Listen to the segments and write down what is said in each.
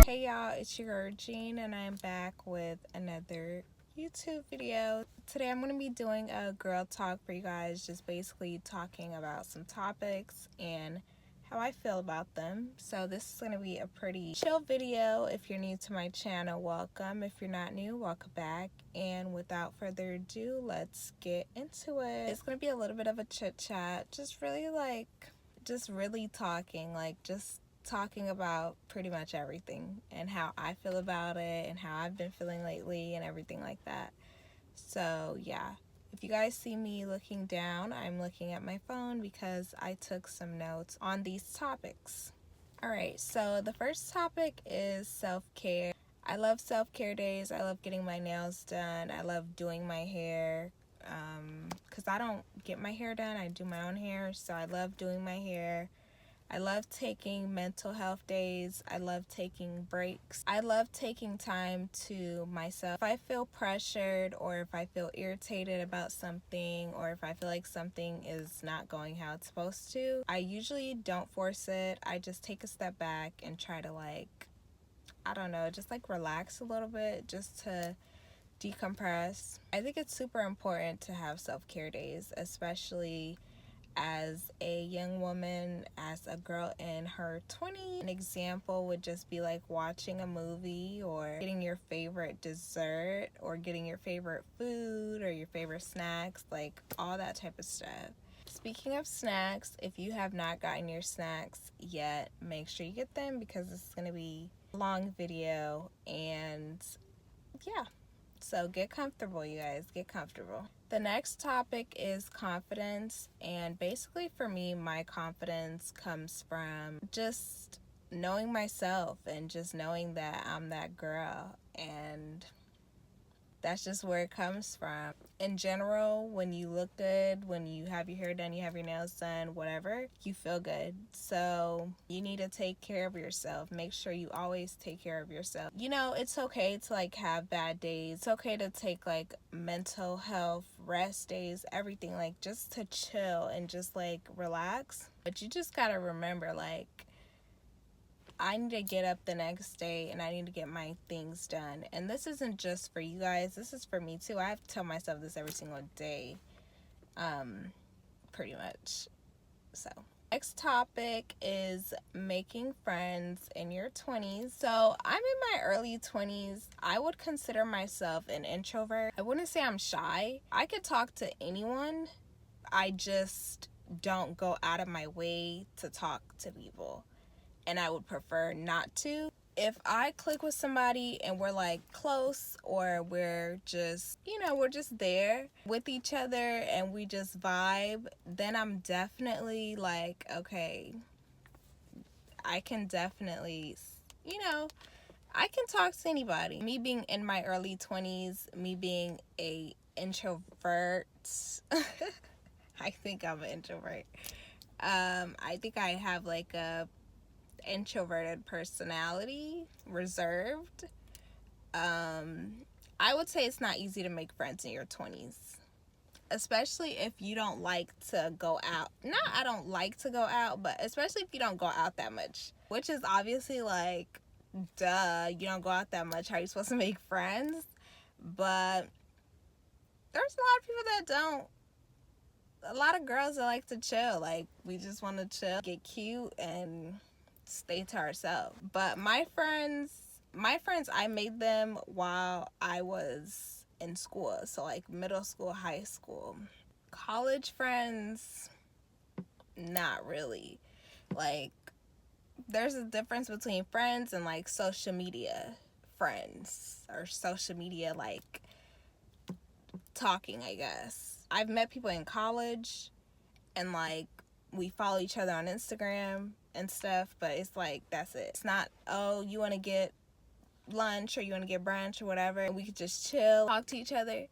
Hey y'all, it's your girl Jean and I'm back with another YouTube video. Today I'm going to be doing a girl talk for you guys, just basically talking about some topics and how I feel about them. So this is going to be a pretty chill video. If you're new to my channel, welcome. If you're not new, welcome back. And without further ado, let's get into it. It's going to be a little bit of a chit chat, just really talking about pretty much everything and how I feel about it and how I've been feeling lately and everything like that. So yeah, if you guys see me looking down, I'm looking at my phone because I took some notes on these topics. Alright, so the first topic is self-care. I love self-care days. I love getting my nails done. I love doing my hair because I don't get my hair done. I do my own hair, so I love doing my hair. I love taking mental health days. I love taking breaks. I love taking time to myself. If I feel pressured or if I feel irritated about something or if I feel like something is not going how it's supposed to, I usually don't force it. I just take a step back and try to just relax a little bit just to decompress. I think it's super important to have self-care days, especially as a young woman, as a girl in her 20s. An example would just be like watching a movie or getting your favorite dessert or getting your favorite food or your favorite snacks, like all that type of stuff. Speaking of snacks, if you have not gotten your snacks yet, make sure you get them because this is going to be a long video. And yeah, so get comfortable, you guys, get comfortable. The next topic is confidence, and basically for me, my confidence comes from just knowing myself and just knowing that I'm that girl, and that's just where it comes from. In general, when you look good, when you have your hair done, you have your nails done, whatever, you feel good. So you need to take care of yourself. Make sure you always take care of yourself. You know, it's okay to have bad days. It's okay to take mental health rest days, everything, just to chill and just relax. But you just gotta remember, I need to get up the next day and I need to get my things done. And this isn't just for you guys. This is for me too. I have to tell myself this every single day, pretty much. So next topic is making friends in your 20s. So I'm in my early 20s. I would consider myself an introvert. I wouldn't say I'm shy. I could talk to anyone. I just don't go out of my way to talk to people. And I would prefer not to. If I click with somebody and we're close, or we're just, we're just there with each other and we just vibe, then I'm definitely okay, I can definitely, I can talk to anybody. Me being in my early 20s, me being a introvert, I think I'm an introvert. I think I have a introverted personality, reserved. I would say it's not easy to make friends in your 20s, especially if you don't like to go out. I don't like to go out, but especially if you don't go out that much, which is obviously duh, you don't go out that much, how are you supposed to make friends? But there's a lot of people that don't. A lot of girls that like to chill, we just want to chill, get cute, and stay to ourselves. But my friends, I made them while I was in school. So middle school, high school. College friends, not really. There's a difference between friends and social media friends, or social media talking, I guess. I've met people in college and we follow each other on Instagram and stuff, but it's that's it. It's not, oh, you want to get lunch or you want to get brunch or whatever, and we could just chill, talk to each other.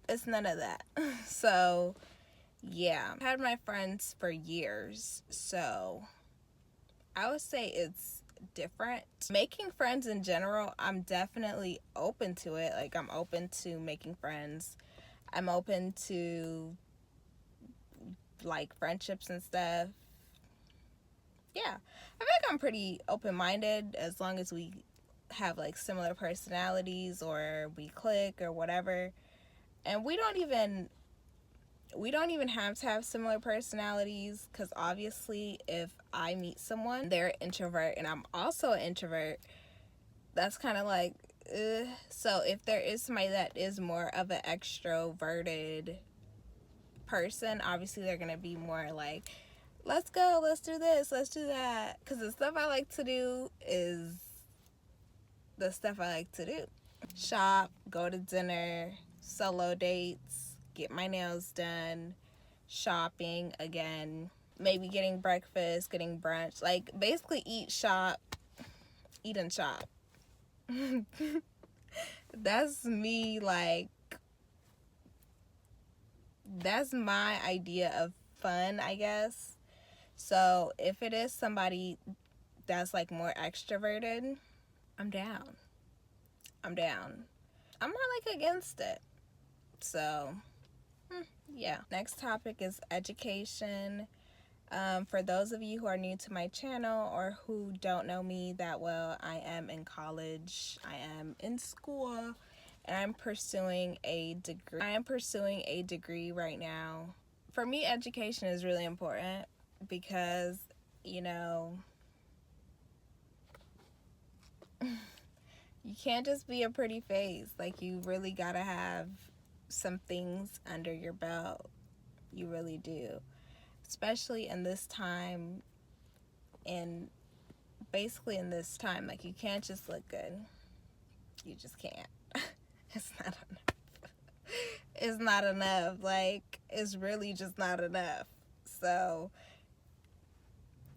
It's none of that. So yeah, I've had my friends for years, so I would say it's different. Making friends in general, I'm definitely open to it. I'm open to making friends. I'm open to friendships and stuff. yeah, I feel like I'm pretty open-minded as long as we have like similar personalities or we click or whatever. And we don't even have to have similar personalities, because obviously if I meet someone, they're an introvert and I'm also an introvert, that's kind of like so if there is somebody that is more of an extroverted person, obviously they're gonna be more like, let's go, let's do this, let's do that, because the stuff I like to do is the stuff I like to do: shop, go to dinner, solo dates, get my nails done, shopping again, maybe getting breakfast, getting brunch, like basically eat, shop, eat and shop. That's me, like, that's my idea of fun, I guess. So if it is somebody that's like more extroverted, I'm down. I'm down. I'm not like against it. So yeah. Next topic is education. For those of you who are new to my channel or who don't know me that well, I am in college. I am in school and I'm pursuing a degree. I am pursuing a degree right now. For me, education is really important because, you know, you can't just be a pretty face. Like, you really gotta have some things under your belt. You really do. Especially in this time, and basically in this time, like, you can't just look good. You just can't. It's not enough. It's not enough. Like, it's really just not enough. So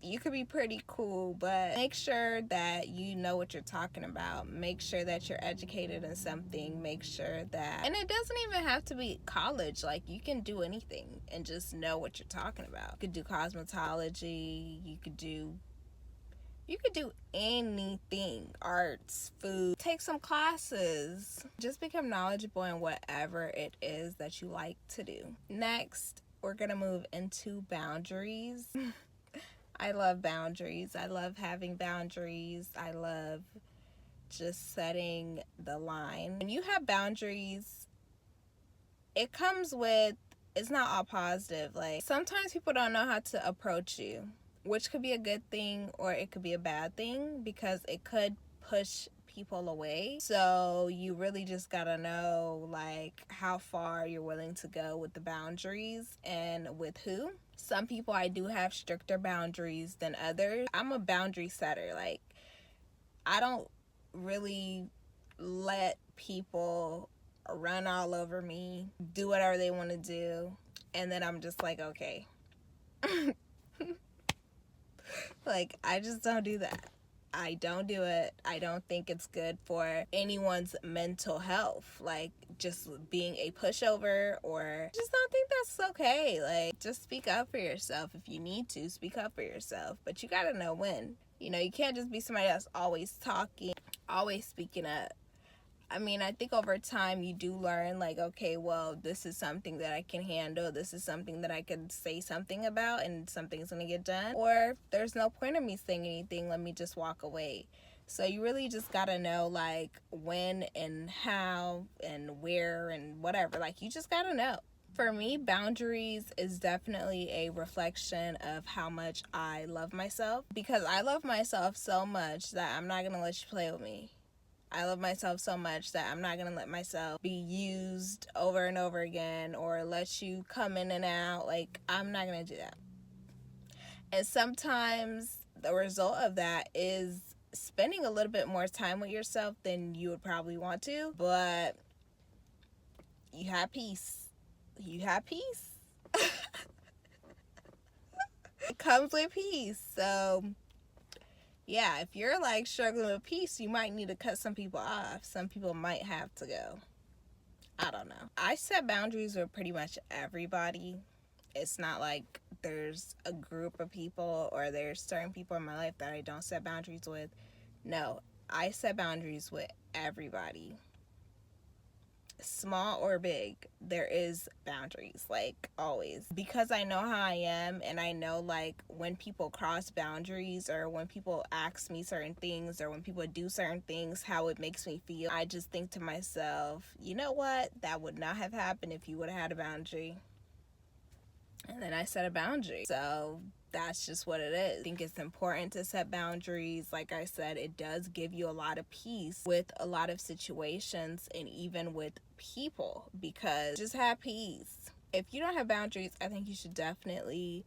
you could be pretty cool, but make sure that you know what you're talking about. Make sure that you're educated in something. Make sure that, and it doesn't even have to be college. Like, you can do anything and just know what you're talking about. You could do cosmetology. You could do anything, arts, food. Take some classes. Just become knowledgeable in whatever it is that you like to do. Next, we're gonna move into boundaries. I love boundaries. I love having boundaries. I love just setting the line. When you have boundaries, it comes with, it's not all positive. Like, sometimes people don't know how to approach you, which could be a good thing or it could be a bad thing, because it could push people away. So you really just gotta know, like, how far you're willing to go with the boundaries and with who. Some people, I do have stricter boundaries than others. I'm a boundary setter. Like, I don't really let people run all over me, do whatever they want to do, and then I'm just like, okay. Like, I just don't do that. I don't do it. I don't think it's good for anyone's mental health. Like, just being a pushover, or just don't think that's okay. Like, just speak up for yourself. If you need to, speak up for yourself. But you gotta know when. You know, you can't just be somebody that's always talking, always speaking up. I mean, I think over time you do learn, like, okay, well, this is something that I can handle. This is something that I can say something about and something's going to get done. Or there's no point in me saying anything. Let me just walk away. So you really just got to know, like, when and how and where and whatever. Like, you just got to know. For me, boundaries is definitely a reflection of how much I love myself. Because I love myself so much that I'm not going to let you play with me. I love myself so much that I'm not going to let myself be used over and over again or let you come in and out. Like, I'm not going to do that. And sometimes the result of that is spending a little bit more time with yourself than you would probably want to. But you have peace. You have peace. It comes with peace. So yeah, if you're like struggling with peace, you might need to cut some people off. Some people might have to go. I don't know. I set boundaries with pretty much everybody. It's not like there's a group of people or there's certain people in my life that I don't set boundaries with. No, I set boundaries with everybody. small or big, there is boundaries, like always, because I know how I am, and I know like when people cross boundaries, or when people ask me certain things, or when people do certain things, how it makes me feel. I just think to myself, you know what, that would not have happened if you would have had a boundary. And then I set a boundary. So that's just what it is. I think it's important to set boundaries. Like I said, it does give you a lot of peace with a lot of situations, and even with people, because just have peace. If you don't have boundaries, I think you should definitely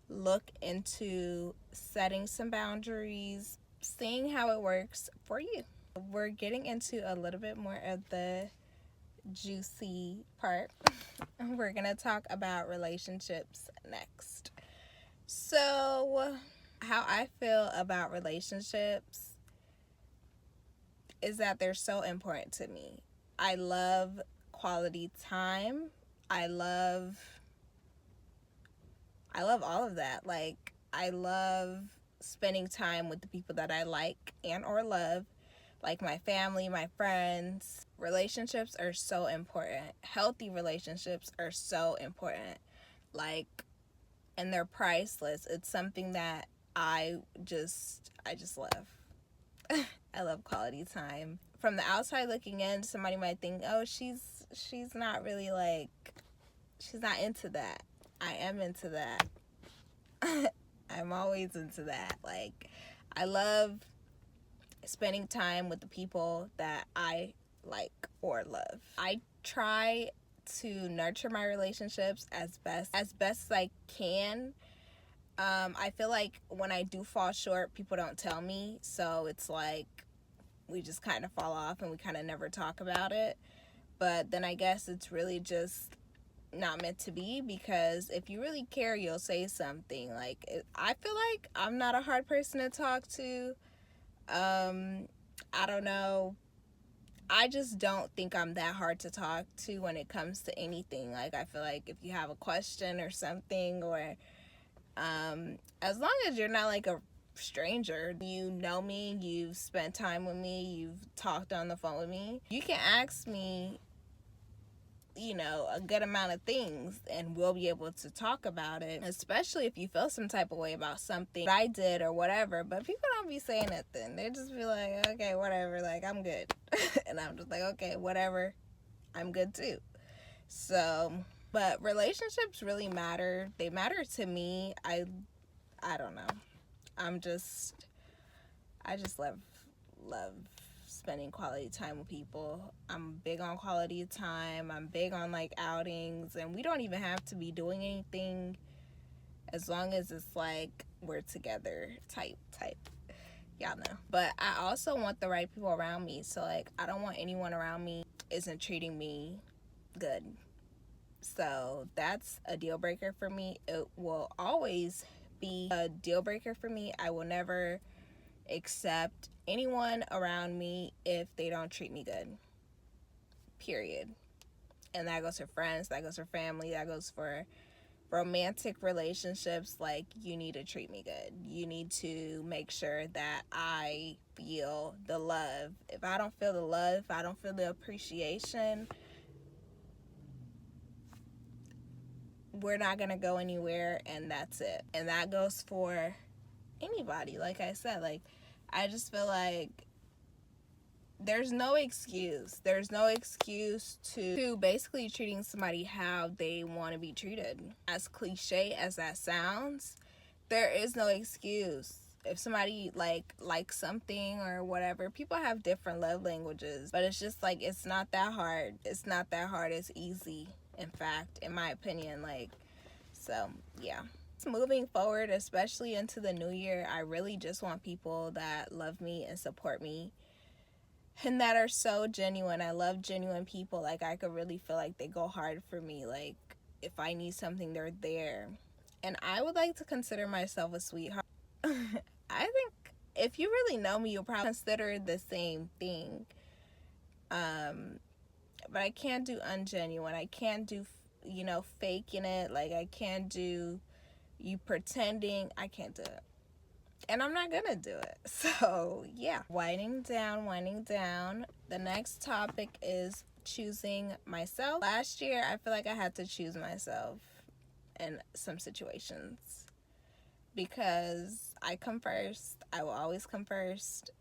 look into setting some boundaries, seeing how it works for you. We're getting into a little bit more of the juicy part. We're gonna talk about relationships next. So, how I feel about relationships is that they're so important to me. I love quality time. I love all of that. Like, I love spending time with the people that I like and or love, like my family, my friends. Relationships are so important. Healthy relationships are so important. Like, and they're priceless. It's something that I just love. I love quality time. From the outside looking in, somebody might think, oh, she's not really like, she's not into that. I am into that. I'm always into that. Like, I love spending time with the people that I like or love. I try to nurture my relationships as best as I can. I feel like when I do fall short, people don't tell me, so it's like we just kind of fall off and we kind of never talk about it. But then I guess it's really just not meant to be, because if you really care, you'll say something. Like, I feel like I'm not a hard person to talk to. I don't know. I just don't think I'm that hard to talk to when it comes to anything. Like, I feel like if you have a question or something, or as long as you're not like a stranger, you know me, you've spent time with me, you've talked on the phone with me, you can ask me, you know, a good amount of things, and we'll be able to talk about it, especially if you feel some type of way about something I did or whatever. But people don't be saying nothing. They just be like, okay, whatever, like, I'm good. And I'm just like, okay, whatever, I'm good too. So, but relationships really matter. They matter to me. I don't know. I just love spending quality time with people. I'm big on quality time. I'm big on like outings, and we don't even have to be doing anything, as long as it's like we're together type. Y'all know. But I also want the right people around me. So like, I don't want anyone around me isn't treating me good. So that's a deal breaker for me. It will always be a deal breaker for me. I will never accept anyone around me if they don't treat me good. Period. And that goes for friends, that goes for family, that goes for romantic relationships. Like, you need to treat me good. You need to make sure that I feel the love. If I don't feel the love, if I don't feel the appreciation, we're not gonna go anywhere, and that's it. And that goes for anybody. Like I said, like, I just feel like there's no excuse. There's no excuse to basically treating somebody how they want to be treated. As cliche as that sounds, there is no excuse. If somebody likes something or whatever, people have different love languages, but it's just like, it's not that hard. It's not that hard. It's easy, in fact, in my opinion. Like, so yeah. Moving forward, especially into the new year, I really just want people that love me and support me, and that are so genuine. I love genuine people. Like, I could really feel like they go hard for me. Like, if I need something, they're there. And I would like to consider myself a sweetheart. I think if you really know me, you'll probably consider the same thing. But I can't do ungenuine. I can't do, faking it. Like, I can't do you pretending. I can't do it. And I'm not gonna do it. So yeah, winding down. The next topic is choosing myself. Last year, I feel like I had to choose myself in some situations because I come first. I will always come first.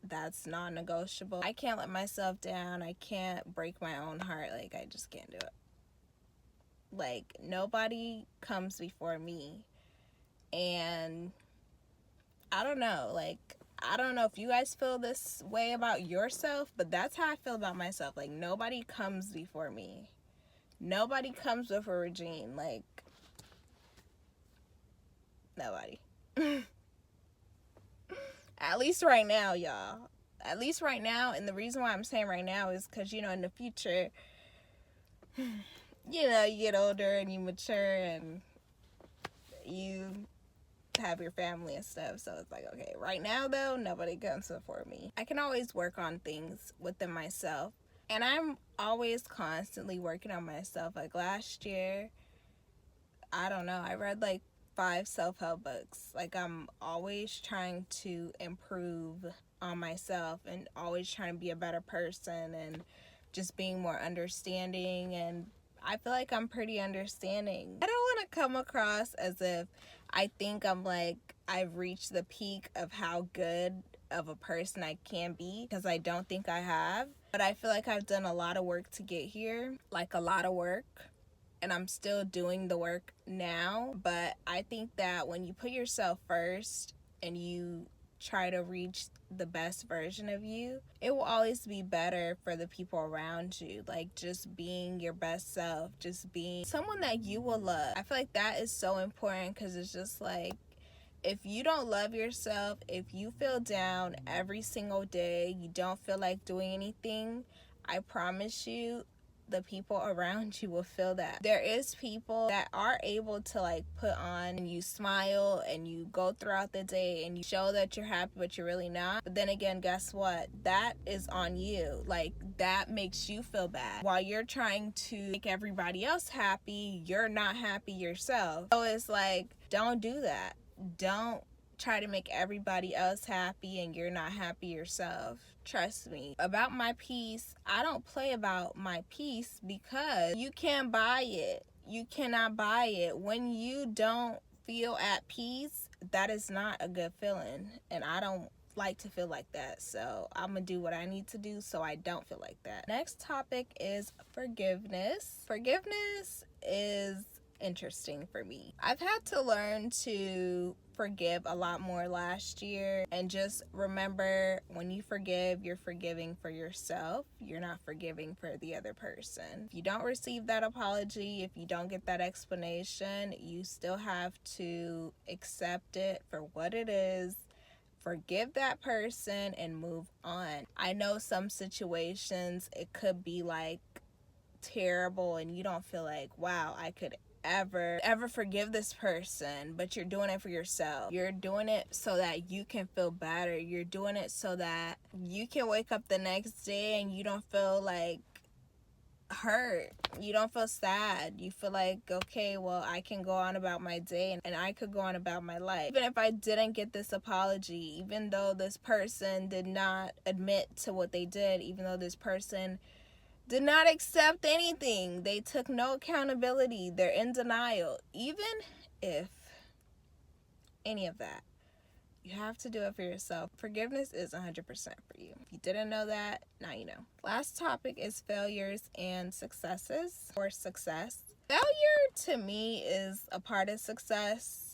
That's non-negotiable. I can't let myself down. I can't break my own heart. Like, I just can't do it. Like, nobody comes before me. And I don't know, like, I don't know if you guys feel this way about yourself, but that's how I feel about myself. Like, nobody comes before me. Nobody comes before Regine. Like, nobody. At least right now, y'all. At least right now. And the reason why I'm saying right now is because, you know, in the future, you know, you get older and you mature and you have your family and stuff. So it's like, okay, right now though, nobody comes before me. I can always work on things within myself. And I'm always constantly working on myself. Like last year, I don't know, I read like 5 self-help books. Like, I'm always trying to improve on myself and always trying to be a better person and just being more understanding. And I feel like I'm pretty understanding. I don't want to come across as if I think I'm like, I've reached the peak of how good of a person I can be, because I don't think I have. But I feel like I've done a lot of work to get here, like a lot of work. And I'm still doing the work now. But I think that when you put yourself first and you try to reach the best version of you, it will always be better for the people around you. Like, just being your best self, just being someone that you will love. I feel like that is so important, because it's just like, if you don't love yourself, if you feel down every single day, you don't feel like doing anything, I promise you, the people around you will feel that. There is people that are able to like put on and you smile and you go throughout the day and you show that you're happy, but you're really not. But then again, guess what? That is on you. Like, that makes you feel bad. While you're trying to make everybody else happy, you're not happy yourself. So it's like, don't do that. Don't try to make everybody else happy and you're not happy yourself. Trust me. About my peace, I don't play about my peace, because you can't buy it. You cannot buy it. When you don't feel at peace, that is not a good feeling. And I don't like to feel like that. So I'm gonna do what I need to do so I don't feel like that. Next topic is forgiveness. Forgiveness is interesting for me. I've had to learn to forgive a lot more last year, and just remember, when you forgive, you're forgiving for yourself. You're not forgiving for the other person. If you don't receive that apology, if you don't get that explanation, you still have to accept it for what it is, forgive that person, and move on. I know some situations it could be like terrible and you don't feel like, wow, I could ever forgive this person, but you're doing it for yourself. You're doing it so that you can feel better. You're doing it so that you can wake up the next day and you don't feel like hurt. You don't feel sad. You feel like, okay, well, I can go on about my day and I could go on about my life. Even if I didn't get this apology, even though this person did not admit to what they did, even though this person did not accept anything, they took no accountability, they're in denial, even if any of that, you have to do it for yourself. Forgiveness is 100% for you. If you didn't know that, now you know. Last topic is failures and successes, or success. Failure to me is a part of success.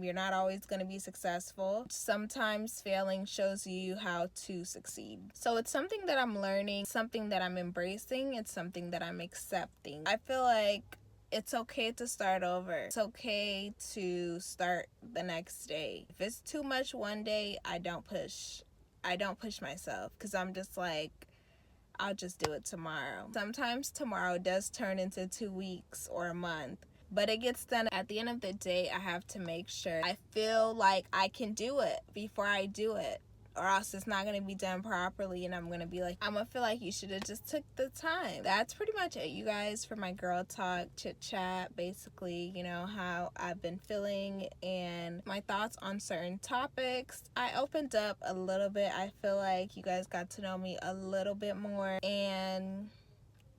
You're not always going to be successful. Sometimes failing shows you how to succeed. So it's something that I'm learning, something that I'm embracing, it's something that I'm accepting. I feel like it's okay to start over. It's okay to start the next day. If it's too much one day, I don't push myself, because I'm just like, I'll just do it tomorrow. Sometimes tomorrow does turn into 2 weeks or a month, but it gets done. At the end of the day, I have to make sure I feel like I can do it before I do it, or else it's not going to be done properly, and I'm going to be like, I'm going to feel like you should have just took the time. That's pretty much it, you guys, for my girl talk, chit chat, basically, you know, how I've been feeling and my thoughts on certain topics. I opened up a little bit. I feel like you guys got to know me a little bit more, and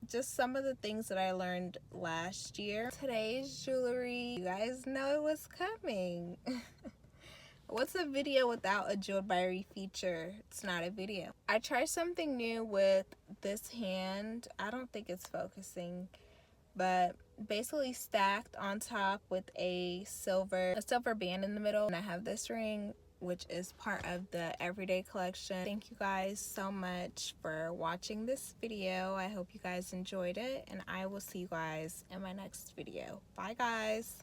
just some of the things that I learned last year. Today's jewelry, you guys know it was coming. What's a video without a Jeweledbyre feature? It's not a video. I tried something new with this hand. I don't think it's focusing, but basically stacked on top with a silver band in the middle. And I have this ring, which is part of the everyday collection. Thank you guys so much for watching this video. I hope you guys enjoyed it, and I will see you guys in my next video. Bye guys.